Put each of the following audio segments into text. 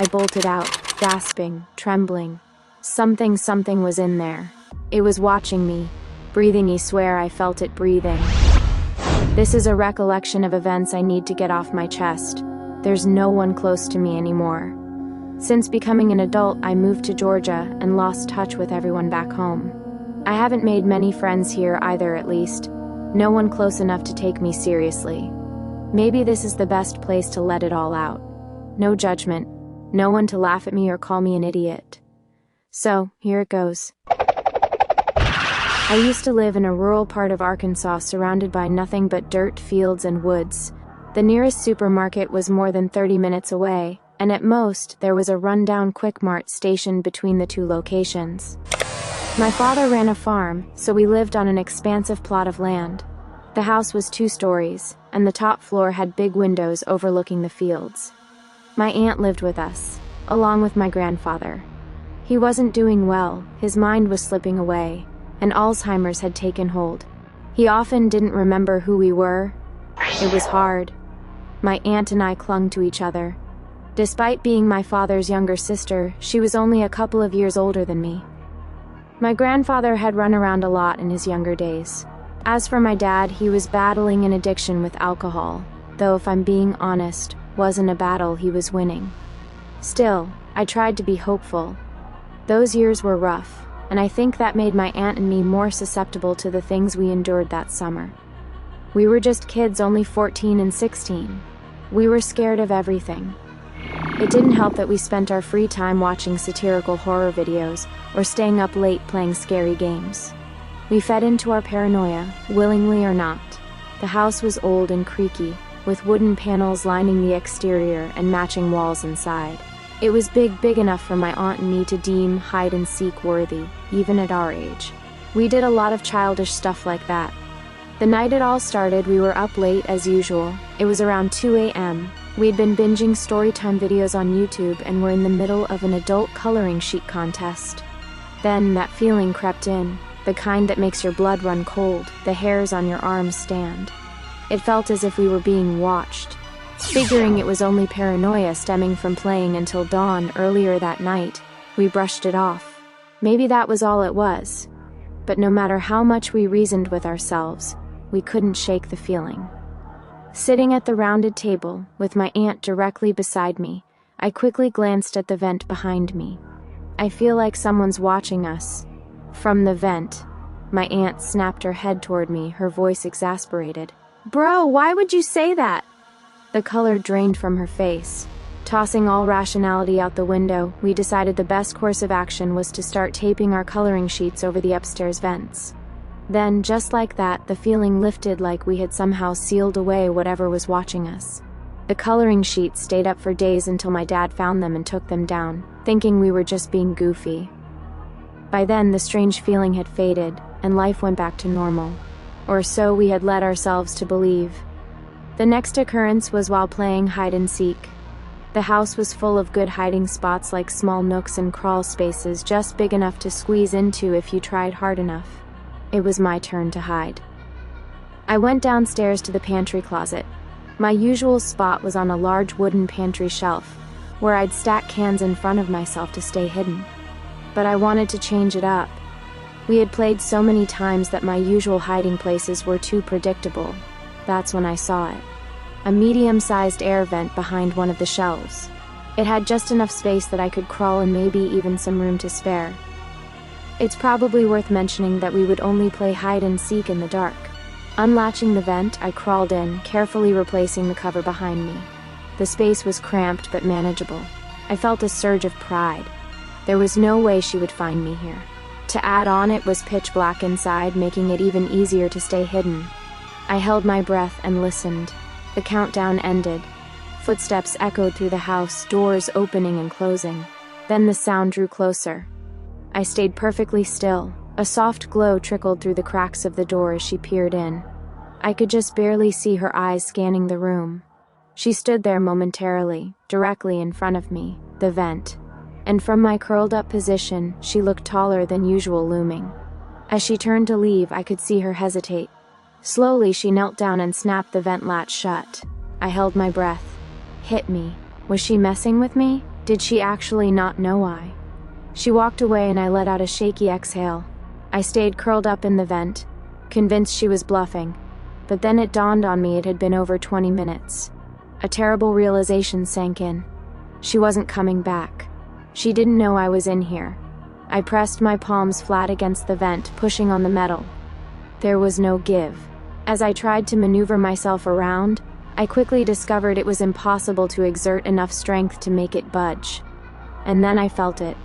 I bolted out, gasping, trembling. Something was in there. It was watching me, breathing. I swear I felt it breathing. This is a recollection of events I need to get off my chest. There's no one close to me anymore. Since becoming an adult, I moved to Georgia and lost touch with everyone back home. I haven't made many friends here either, at least. No one close enough to take me seriously. Maybe this is the best place to let it all out. No judgment, no one to laugh at me or call me an idiot. So, here it goes. I used to live in a rural part of Arkansas surrounded by nothing but dirt, fields, and woods. The nearest supermarket was more than 30 minutes away, and at most, there was a rundown Quick Mart stationed between the two locations. My father ran a farm, so we lived on an expansive plot of land. The house was 2 stories, and the top floor had big windows overlooking the fields. My aunt lived with us, along with my grandfather. He wasn't doing well, his mind was slipping away, and Alzheimer's had taken hold. He often didn't remember who we were. It was hard. My aunt and I clung to each other. Despite being my father's younger sister, she was only a couple of years older than me. My grandfather had run around a lot in his younger days. As for my dad, he was battling an addiction with alcohol, though if I'm being honest, wasn't a battle he was winning. Still, I tried to be hopeful. Those years were rough, and I think that made my aunt and me more susceptible to the things we endured that summer. We were just kids, only 14 and 16. We were scared of everything. It didn't help that we spent our free time watching satirical horror videos or staying up late playing scary games. We fed into our paranoia, willingly or not. The house was old and creaky, with wooden panels lining the exterior and matching walls inside. It was big enough for my aunt and me to deem hide-and-seek worthy, even at our age. We did a lot of childish stuff like that. The night it all started, we were up late as usual. It was around 2 a.m. We'd been binging storytime videos on YouTube and were in the middle of an adult coloring sheet contest. Then that feeling crept in, the kind that makes your blood run cold, the hairs on your arms stand. It felt as if we were being watched. Figuring it was only paranoia stemming from playing until dawn earlier that night, we brushed it off. Maybe that was all it was. But no matter how much we reasoned with ourselves, we couldn't shake the feeling. Sitting at the rounded table, with my aunt directly beside me, I quickly glanced at the vent behind me. I feel like someone's watching us. From the vent, my aunt snapped her head toward me, her voice exasperated. "Bro, why would you say that?" The color drained from her face. Tossing all rationality out the window, we decided the best course of action was to start taping our coloring sheets over the upstairs vents. Then, just like that, the feeling lifted, like we had somehow sealed away whatever was watching us. The coloring sheets stayed up for days until my dad found them and took them down, thinking we were just being goofy. By then, the strange feeling had faded, and life went back to normal. Or so we had led ourselves to believe. The next occurrence was while playing hide-and-seek. The house was full of good hiding spots, like small nooks and crawl spaces just big enough to squeeze into if you tried hard enough. It was my turn to hide. I went downstairs to the pantry closet. My usual spot was on a large wooden pantry shelf, where I'd stack cans in front of myself to stay hidden. But I wanted to change it up. We had played so many times that my usual hiding places were too predictable. That's when I saw it. A medium-sized air vent behind one of the shelves. It had just enough space that I could crawl and maybe even some room to spare. It's probably worth mentioning that we would only play hide-and-seek in the dark. Unlatching the vent, I crawled in, carefully replacing the cover behind me. The space was cramped but manageable. I felt a surge of pride. There was no way she would find me here. To add on, it was pitch black inside, making it even easier to stay hidden. I held my breath and listened. The countdown ended. Footsteps echoed through the house, doors opening and closing. Then the sound drew closer. I stayed perfectly still. A soft glow trickled through the cracks of the door as she peered in. I could just barely see her eyes scanning the room. She stood there momentarily, directly in front of me, the vent. And from my curled-up position, she looked taller than usual looming. As she turned to leave, I could see her hesitate. Slowly, she knelt down and snapped the vent latch shut. I held my breath. Hit me. Was she messing with me? Did she actually not know I? She walked away and I let out a shaky exhale. I stayed curled up in the vent, convinced she was bluffing. But then it dawned on me it had been over 20 minutes. A terrible realization sank in. She wasn't coming back. She didn't know I was in here. I pressed my palms flat against the vent, pushing on the metal. There was no give. As I tried to maneuver myself around, I quickly discovered it was impossible to exert enough strength to make it budge. And then I felt it.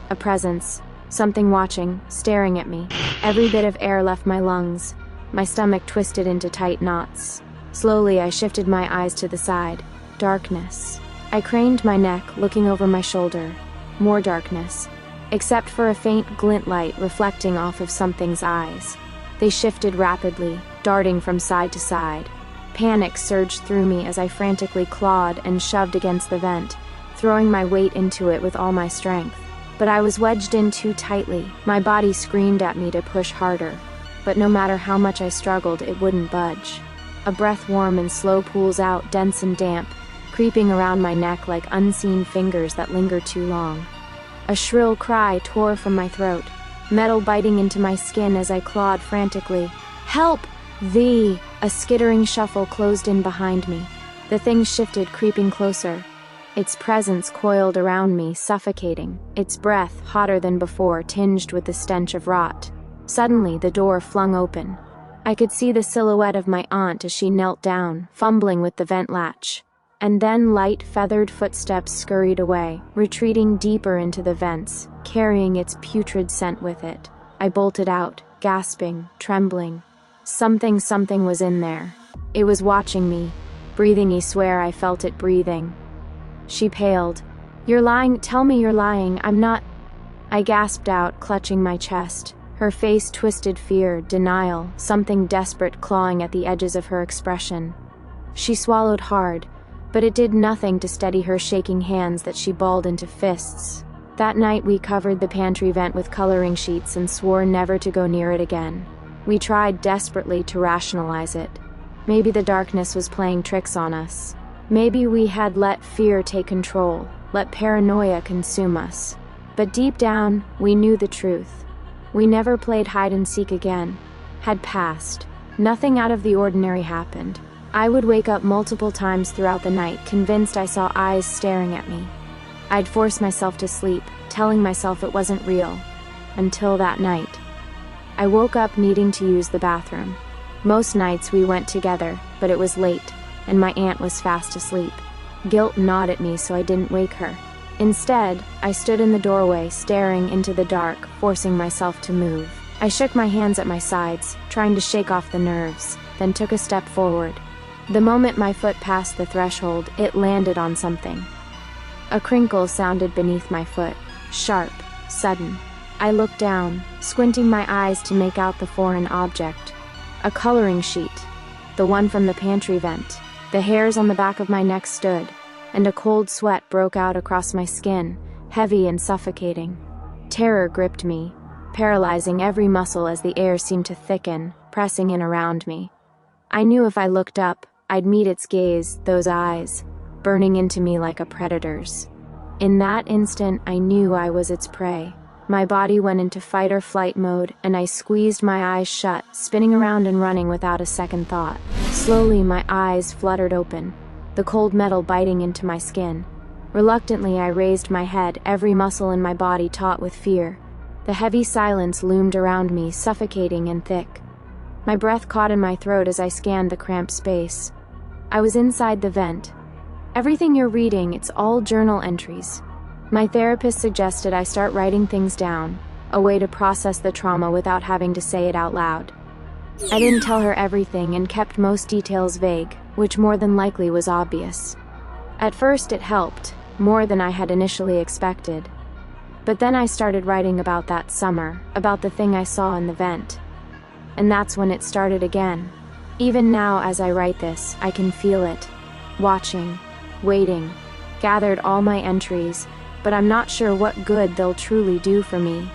A presence. Something watching, staring at me. Every bit of air left my lungs. My stomach twisted into tight knots. Slowly, I shifted my eyes to the side. Darkness. I craned my neck, looking over my shoulder. More darkness, except for a faint glint light reflecting off of something's eyes. They shifted rapidly, darting from side to side. Panic surged through me as I frantically clawed and shoved against the vent, throwing my weight into it with all my strength. But I was wedged in too tightly. My body screamed at me to push harder. But no matter how much I struggled, it wouldn't budge. A breath warm and slow pulls out, dense and damp, creeping around my neck like unseen fingers that linger too long. A shrill cry tore from my throat, metal biting into my skin as I clawed frantically. Help! Thee! A skittering shuffle closed in behind me. The thing shifted, creeping closer. Its presence coiled around me, suffocating, its breath, hotter than before, tinged with the stench of rot. Suddenly, the door flung open. I could see the silhouette of my aunt as she knelt down, fumbling with the vent latch. And then light, feathered footsteps scurried away, retreating deeper into the vents, carrying its putrid scent with it. I bolted out, gasping, trembling. Something was in there. It was watching me, breathing. I swear I felt it breathing. She paled. You're lying, tell me you're lying, I'm not. I gasped out, clutching my chest. Her face twisted fear, denial, something desperate clawing at the edges of her expression. She swallowed hard, but it did nothing to steady her shaking hands that she balled into fists. That night we covered the pantry vent with coloring sheets and swore never to go near it again. We tried desperately to rationalize it. Maybe the darkness was playing tricks on us. Maybe we had let fear take control, let paranoia consume us. But deep down, we knew the truth. We never played hide and seek again. Had passed. Nothing out of the ordinary happened. I would wake up multiple times throughout the night, convinced I saw eyes staring at me. I'd force myself to sleep, telling myself it wasn't real. Until that night. I woke up needing to use the bathroom. Most nights we went together, but it was late, and my aunt was fast asleep. Guilt gnawed at me, so I didn't wake her. Instead, I stood in the doorway, staring into the dark, forcing myself to move. I shook my hands at my sides, trying to shake off the nerves, then took a step forward. The moment my foot passed the threshold, it landed on something. A crinkle sounded beneath my foot, sharp, sudden. I looked down, squinting my eyes to make out the foreign object. A coloring sheet, the one from the pantry vent. The hairs on the back of my neck stood, and a cold sweat broke out across my skin, heavy and suffocating. Terror gripped me, paralyzing every muscle as the air seemed to thicken, pressing in around me. I knew if I looked up, I'd meet its gaze, those eyes, burning into me like a predator's. In that instant, I knew I was its prey. My body went into fight or flight mode, and I squeezed my eyes shut, spinning around and running without a second thought. Slowly, my eyes fluttered open, the cold metal biting into my skin. Reluctantly, I raised my head, every muscle in my body taut with fear. The heavy silence loomed around me, suffocating and thick. My breath caught in my throat as I scanned the cramped space. I was inside the vent. Everything you're reading, it's all journal entries. My therapist suggested I start writing things down, a way to process the trauma without having to say it out loud. I didn't tell her everything and kept most details vague, which more than likely was obvious. At first it helped, more than I had initially expected. But then I started writing about that summer, about the thing I saw in the vent. And that's when it started again. Even now as I write this, I can feel it. Watching, waiting, gathered all my entries, but I'm not sure what good they'll truly do for me.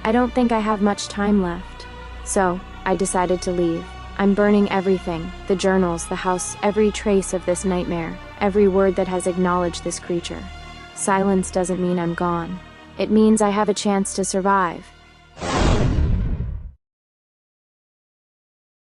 I don't think I have much time left. So, I decided to leave. I'm burning everything, the journals, the house, every trace of this nightmare, every word that has acknowledged this creature. silence doesn't mean I'm gone. It means I have a chance to survive.